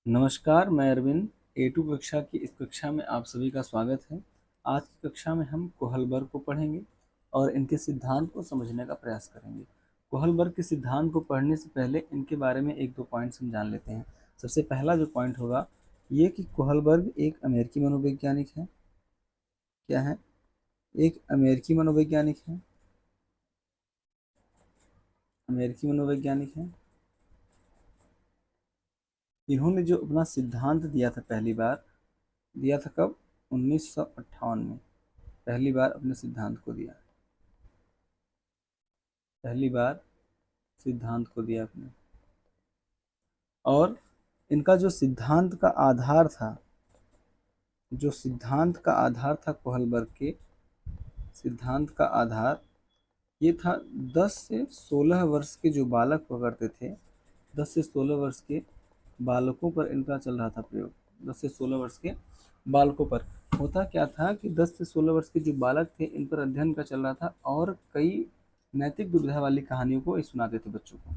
नमस्कार, मैं अरविंद। A2 कक्षा की इस कक्षा में आप सभी का स्वागत है। आज की कक्षा में हम कोहलबर्ग को पढ़ेंगे और इनके सिद्धांत को समझने का प्रयास करेंगे। कोहलबर्ग के सिद्धांत को पढ़ने से पहले इनके बारे में एक दो पॉइंट्स हम जान लेते हैं। सबसे पहला जो पॉइंट होगा ये कि कोहलबर्ग एक अमेरिकी मनोवैज्ञानिक है। क्या है? एक अमेरिकी मनोवैज्ञानिक है। अमेरिकी मनोवैज्ञानिक है। इन्होंने जो अपना सिद्धांत दिया था पहली बार, दिया था कब? 1958 में पहली बार अपने सिद्धांत को दिया। पहली बार सिद्धांत को दिया अपने। और इनका जो सिद्धांत का आधार था, जो सिद्धांत का आधार था कोहलबर्ग के सिद्धांत का आधार ये था 10 से 16 वर्ष के जो बालक हुआ करते थे, 10 से 16 वर्ष के बालकों पर इनका चल रहा था प्रयोग। 10 से 16 वर्ष के बालकों पर होता क्या था कि 10 से 16 वर्ष के जो बालक थे इन पर अध्ययन का चल रहा था और कई नैतिक दुविधा वाली कहानियों को ये सुनाते थे बच्चों को।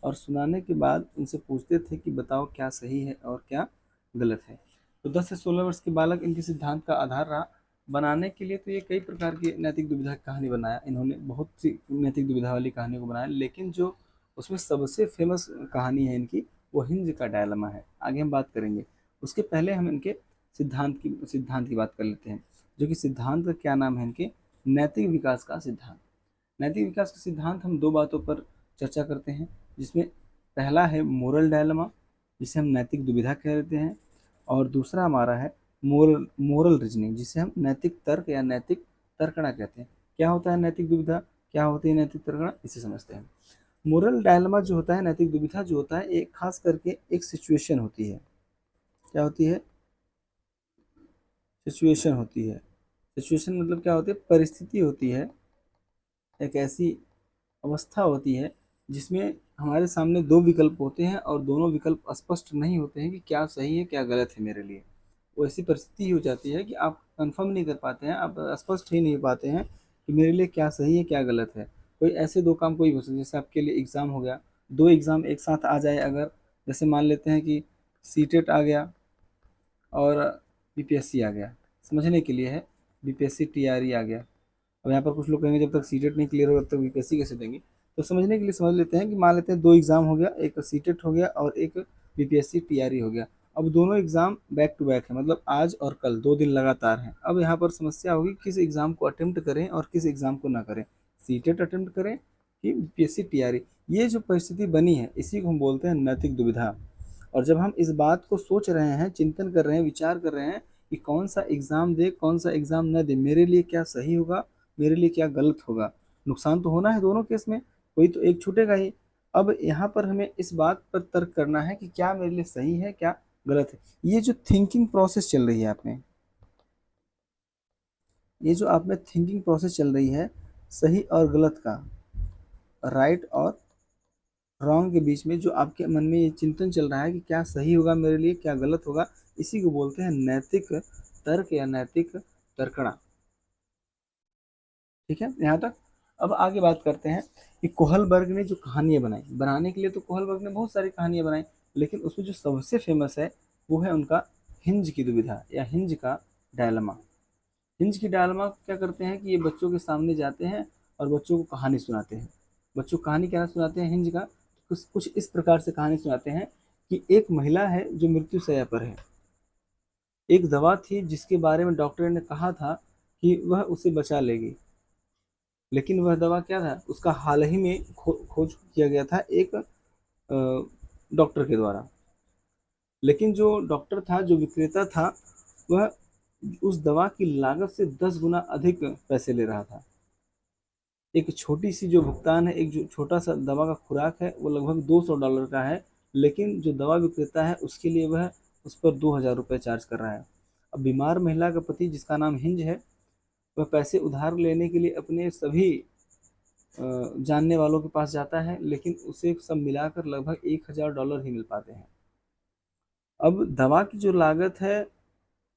और सुनाने के बाद उनसे पूछते थे कि बताओ क्या सही है और क्या गलत है। तो 10 से 16 वर्ष के बालक इनके सिद्धांत का आधार रहा। बनाने के लिए तो ये कई प्रकार की नैतिक दुविधा की कहानी बनाया, इन्होंने बहुत सी नैतिक दुविधा वाली कहानियों को बनाया, लेकिन जो उसमें सबसे फेमस कहानी है इनकी वो हिंज का डायलमा है। आगे हम बात करेंगे। उसके पहले हम इनके सिद्धांत की बात कर लेते हैं, जो कि सिद्धांत का क्या नाम है इनके? नैतिक विकास का सिद्धांत। नैतिक विकास का सिद्धांत हम दो बातों पर चर्चा करते हैं, जिसमें पहला है मोरल डायलमा, जिसे हम नैतिक दुविधा कह देते हैं, और दूसरा हमारा है मोरल मोरल रीजनिंग, जिसे हम नैतिक तर्क या नैतिक तर्कणा कहते हैं। क्या होता है नैतिक दुविधा, क्या होती है नैतिक तर्कणा, इसे समझते हैं। मोरल डायलमा जो होता है, नैतिक दुविधा जो होता है, एक खास करके एक सिचुएशन होती है। क्या होती है? सिचुएशन होती है। सिचुएशन मतलब क्या होती है? परिस्थिति होती है, एक ऐसी अवस्था होती है जिसमें हमारे सामने दो विकल्प होते हैं और दोनों विकल्प स्पष्ट नहीं होते हैं कि क्या सही है क्या गलत है मेरे लिए। वो ऐसी परिस्थिति हो जाती है कि आप कंफर्म नहीं कर पाते हैं, आप स्पष्ट ही नहीं पाते हैं कि मेरे लिए क्या सही है क्या गलत है। कोई ऐसे दो काम कोई हो सकते, जैसे आपके लिए एग्ज़ाम हो गया, दो एग्ज़ाम एक साथ आ जाए अगर, जैसे मान लेते हैं कि सीटेट आ गया और बीपीएससी आ गया, समझने के लिए है, बीपीएससी टीआरई आ गया। अब यहाँ पर कुछ लोग कहेंगे जब तक सीटेट नहीं क्लियर होगा तब तक बीपीएससी कैसे देंगे। तो समझने के लिए समझ लेते हैं कि मान लेते हैं दो एग्ज़ाम हो गया, एक सीटेट हो गया और एक बीपीएससी टीआरई हो गया। अब दोनों एग्ज़ाम बैक टू बैक है, मतलब आज और कल 2 दिन लगातार हैं। अब यहाँ पर समस्या होगी किस एग्ज़ाम को अटेम्प्ट करें और किस एग्ज़ाम को ना करें, सीटेट अटेम्प्ट करें कि बीपीएससी टीआरई। ये जो परिस्थिति बनी है इसी को हम बोलते हैं नैतिक दुविधा। और जब हम इस बात को सोच रहे हैं, चिंतन कर रहे हैं, विचार कर रहे हैं कि कौन सा एग्ज़ाम दे कौन सा एग्ज़ाम न दे, मेरे लिए क्या सही होगा मेरे लिए क्या गलत होगा, नुकसान तो होना है दोनों केस में, कोई तो एक छूटेगा ही। अब यहाँ पर हमें इस बात पर तर्क करना है कि क्या मेरे लिए सही है क्या गलत है। ये जो थिंकिंग प्रोसेस चल रही है आप में, ये जो आप में थिंकिंग प्रोसेस चल रही है सही और गलत का, राइट और रॉन्ग के बीच में जो आपके मन में ये चिंतन चल रहा है कि क्या सही होगा मेरे लिए क्या गलत होगा, इसी को बोलते हैं नैतिक तर्क या नैतिक तर्कणा। ठीक है यहाँ तक। अब आगे बात करते हैं कि कोहलबर्ग ने जो कहानियाँ बनाई, बनाने के लिए तो कोहलबर्ग ने बहुत सारी कहानियाँ बनाई, लेकिन उसमें जो सबसे फेमस है वो है उनका हिंज की दुविधा या हिंज का डायलमा। हिंज की डायलमा क्या करते हैं कि ये बच्चों के सामने जाते हैं और बच्चों को कहानी सुनाते हैं। बच्चों को कहानी क्या सुनाते हैं हिंज का? कुछ कुछ इस प्रकार से कहानी सुनाते हैं कि एक महिला है जो मृत्युशैया पर है। एक दवा थी जिसके बारे में डॉक्टर ने कहा था कि वह उसे बचा लेगी, लेकिन वह दवा क्या था? उसका हाल ही में खोज किया गया था एक डॉक्टर के द्वारा। लेकिन जो डॉक्टर था, जो विक्रेता था, वह उस दवा की लागत से 10 गुना अधिक पैसे ले रहा था। एक छोटी सी जो भुगतान है, एक जो छोटा सा दवा का खुराक है वो लगभग $200 का है, लेकिन जो दवा विक्रेता है उसके लिए वह उस पर 2000 रुपये चार्ज कर रहा है। अब बीमार महिला का पति जिसका नाम हिंज है, वह पैसे उधार लेने के लिए अपने सभी जानने वालों के पास जाता है, लेकिन उसे सब मिलाकर लगभग $1000 ही मिल पाते हैं। अब दवा की जो लागत है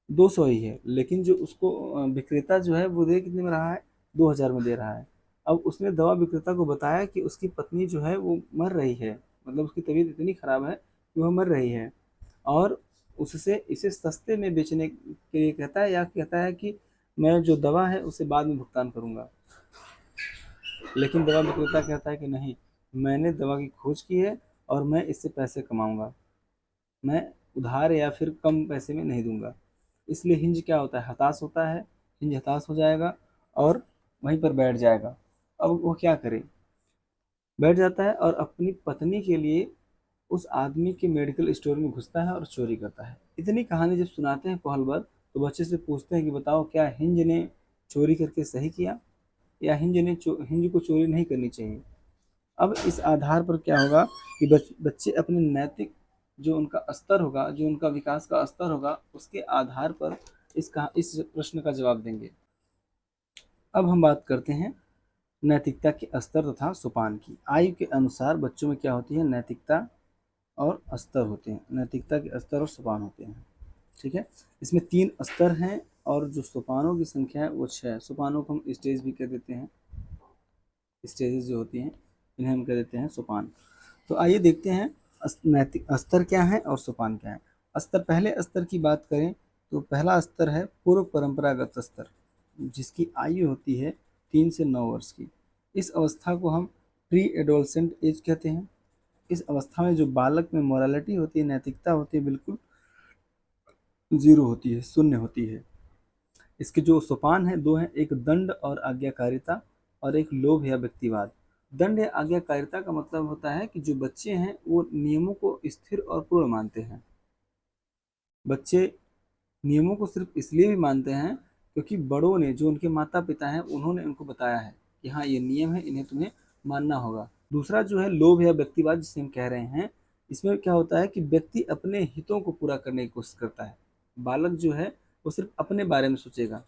200 ही है, लेकिन जो उसको विक्रेता जो है वो दे कितने में रहा है? 2000 में दे रहा है। अब उसने दवा विक्रेता को बताया कि उसकी पत्नी जो है वो मर रही है, मतलब उसकी तबीयत इतनी खराब है कि वह मर रही है। और उससे इसे सस्ते में बेचने के लिए कहता है, या कहता है कि मैं जो दवा है उसे बाद में भुगतान करूंगा। लेकिन दवा विक्रेता कहता है कि नहीं, मैंने दवा की खोज की है और मैं इससे पैसे कमाऊंगा, मैं उधार या फिर कम पैसे में नहीं दूंगा। इसलिए हिंज क्या होता है, हताश होता है। हिंज हताश हो जाएगा और वहीं पर बैठ जाएगा। अब वो क्या करे, बैठ जाता है और अपनी पत्नी के लिए उस आदमी के मेडिकल स्टोर में घुसता है और चोरी करता है। इतनी कहानी जब सुनाते हैं कोहलबर्ग, तो बच्चे से पूछते हैं कि बताओ, क्या हिंज ने चोरी करके सही किया, या हिंज को चोरी नहीं करनी चाहिए। अब इस आधार पर क्या होगा कि बच्चे अपने नैतिक जो उनका स्तर होगा, जो उनका विकास का स्तर होगा, उसके आधार पर इस प्रश्न का जवाब देंगे। अब हम बात करते हैं नैतिकता के स्तर तथा सोपान की। आयु के अनुसार बच्चों में क्या होती है, नैतिकता और स्तर होते हैं। नैतिकता के स्तर और सोपान होते हैं। ठीक है, इसमें 3 स्तर हैं और जो सोपानों की संख्या है वो 6 है। सोपानों को हम स्टेज भी कह देते हैं। स्टेजेस जो होती हैं इन्हें हम कह देते हैं सोपान। तो आइए देखते हैं नैतिक स्तर क्या है और सोपान क्या है। स्तर, पहले स्तर की बात करें तो पहला स्तर है पूर्व परंपरागत स्तर, जिसकी आयु होती है 3 से 9 वर्ष की। इस अवस्था को हम प्री एडोलसेंट एज कहते हैं। इस अवस्था में जो बालक में मोरालिटी होती है, नैतिकता होती है, बिल्कुल जीरो होती है, शून्य होती है। इसके जो सोपान है 2 हैं, एक दंड और आज्ञाकारिता और एक लोभ या व्यक्तिवाद। दंड या आज्ञाकारिता का मतलब होता है कि जो बच्चे हैं वो नियमों को स्थिर और पूर्ण मानते हैं। बच्चे नियमों को सिर्फ इसलिए भी मानते हैं क्योंकि बड़ों ने, जो उनके माता पिता हैं, उन्होंने उनको बताया है कि हाँ ये नियम है, इन्हें तुम्हें मानना होगा। दूसरा जो है लोभ या व्यक्तिवाद, जिसे हम कह रहे हैं, इसमें क्या होता है कि व्यक्ति अपने हितों को पूरा करने की कोशिश करता है। बालक जो है वो सिर्फ अपने बारे में सोचेगा।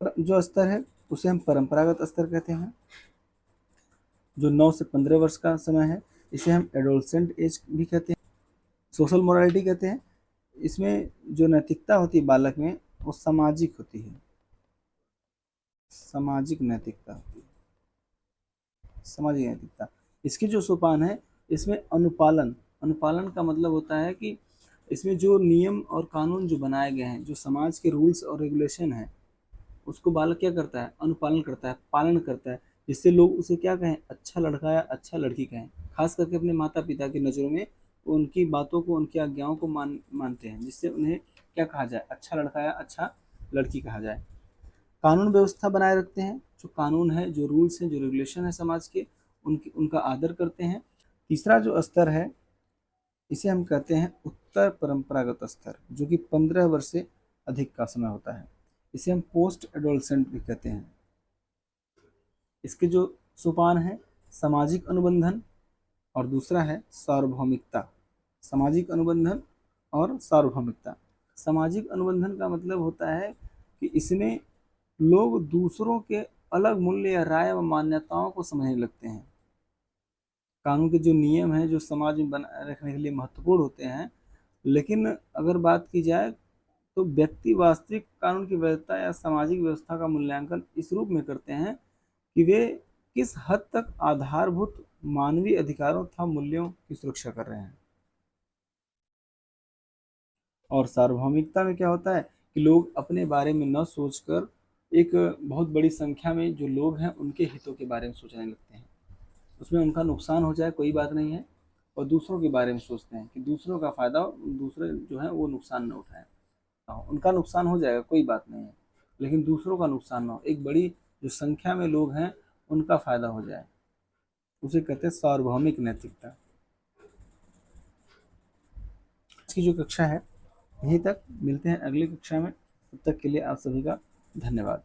जो स्तर है उसे हम परंपरागत स्तर कहते हैं, जो 9 से 15 वर्ष का समय है। इसे हम एडोलसेंट एज भी कहते हैं, सोशल मोरालिटी कहते हैं। इसमें जो नैतिकता होती है बालक में वो सामाजिक होती है, सामाजिक नैतिकता होती है, सामाजिक नैतिकता। इसके जो सोपान है इसमें अनुपालन, अनुपालन का मतलब होता है कि इसमें जो नियम और कानून जो बनाए गए हैं, जो समाज के रूल्स और रेगुलेशन हैं, उसको बालक क्या करता है, अनुपालन करता है, पालन करता है, जिससे लोग उसे क्या कहें, अच्छा लड़का या अच्छा लड़की कहें। खास करके अपने माता पिता की नज़रों में वो उनकी बातों को, उनकी आज्ञाओं को मानते हैं, जिससे उन्हें क्या कहा जाए, अच्छा लड़का या अच्छा लड़की कहा जाए। कानून व्यवस्था बनाए रखते हैं, जो कानून है, जो रूल्स हैं, जो रेगुलेशन है समाज के, उनका आदर करते हैं। तीसरा जो स्तर है इसे हम कहते हैं उत्तर परंपरागत स्तर, जो कि 15 वर्ष से अधिक का समय होता है। इसे हम पोस्ट एडोलसेंट भी कहते हैं। इसके जो सोपान है सामाजिक अनुबंधन और दूसरा है सार्वभौमिकता। सामाजिक अनुबंधन और सार्वभौमिकता। सामाजिक अनुबंधन का मतलब होता है कि इसमें लोग दूसरों के अलग मूल्य या राय व मान्यताओं को समझने लगते हैं। कानून के जो नियम हैं जो समाज में बनाए रखने के लिए महत्वपूर्ण होते हैं, लेकिन अगर बात की जाए तो व्यक्ति वास्तविक कानून की वैधता या सामाजिक व्यवस्था का मूल्यांकन इस रूप में करते हैं कि वे किस हद तक आधारभूत मानवीय अधिकारों तथा मूल्यों की सुरक्षा कर रहे हैं। और सार्वभौमिकता में क्या होता है कि लोग अपने बारे में न सोचकर एक बहुत बड़ी संख्या में जो लोग हैं उनके हितों के बारे में सोचने लगते हैं। उसमें उनका नुकसान हो जाए कोई बात नहीं है, और दूसरों के बारे में सोचते हैं कि दूसरों का फायदा, दूसरे जो है वो नुकसान न उठाएं। उनका नुकसान हो जाएगा कोई बात नहीं है, लेकिन दूसरों का नुकसान ना हो, एक बड़ी जो संख्या में लोग हैं उनका फायदा हो जाए, उसे कहते हैं सार्वभौमिक नैतिकता। इसकी जो कक्षा है यहीं तक, मिलते हैं अगली कक्षा में। तब तक के लिए आप सभी का धन्यवाद।